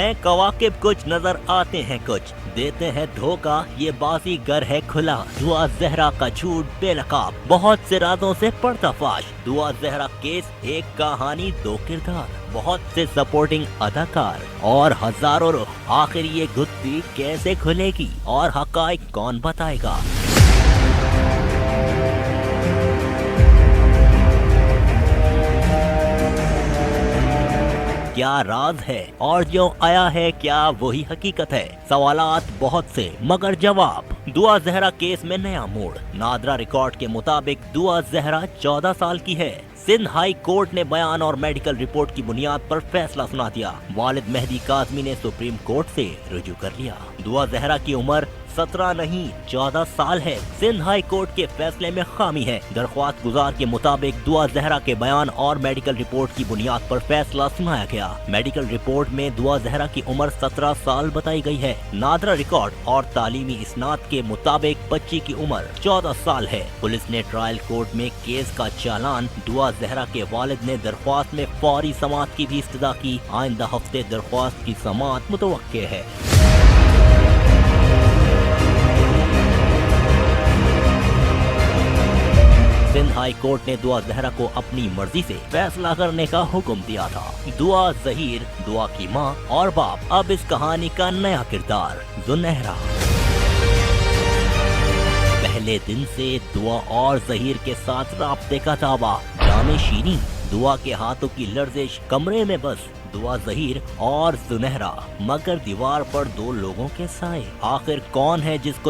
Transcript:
हैं कवाकिब कुछ नजर आते हैं कुछ, देते हैं धोखा ये बाजी गर है खुला। दुआ जहरा का झूठ बेनकाब, बहुत से राजों से पर्दाफाश। दुआ जहरा केस एक कहानी दो किरदार, बहुत से सपोर्टिंग अदाकार और हजारों रुख। आखिर ये गुत्थी कैसे खुलेगी और हकाइक कौन बताएगा? क्या राज है और जो आया है क्या वही हकीकत है? सवालात बहुत से मगर जवाब। दुआ जहरा केस में नया मोड़। नादरा रिकॉर्ड के मुताबिक दुआ जहरा 14 साल की है। सिंध हाई कोर्ट ने बयान और मेडिकल रिपोर्ट की बुनियाद पर फैसला सुना दिया। वालिद मेहदी काज़मी ने सुप्रीम कोर्ट से रुजू कर लिया। दुआ जहरा की उम्र 17 नहीं 14 साल है। सिंध हाई कोर्ट के फैसले में खामी है। दरख्वास्त गुजार के मुताबिक दुआ जहरा के बयान और मेडिकल रिपोर्ट की बुनियाद पर फैसला सुनाया गया। मेडिकल रिपोर्ट में दुआ जहरा की उम्र 17 साल बताई गई है। नादरा रिकॉर्ड और तालीमी इसनाद के मुताबिक बच्ची की उम्र 14 साल है। पुलिस ने ट्रायल कोर्ट में केस का चालान दुआ जहरा के वालिद ने दरख्वास्त में फौरी समाअत की भी इस्तदा की। आइंदा हफ्ते दरख्वास्त की समाअत मुतवक्के है। सिंध हाई कोर्ट ने दुआ जहरा को अपनी मर्जी से फैसला करने का हुक्म दिया था। दुआ जहीर, दुआ की मां और बाप। अब इस कहानी का नया किरदार जुनहरा। पहले दिन से दुआ और जहीर के साथ राब्ते का दावा। जाने शीनी, दुआ के हाथों की लर्जिश, कमरे में बस दुआ जहीर और जुनहरा, मगर दीवार पर दो लोगों के साए। आखिर कौन है जिसको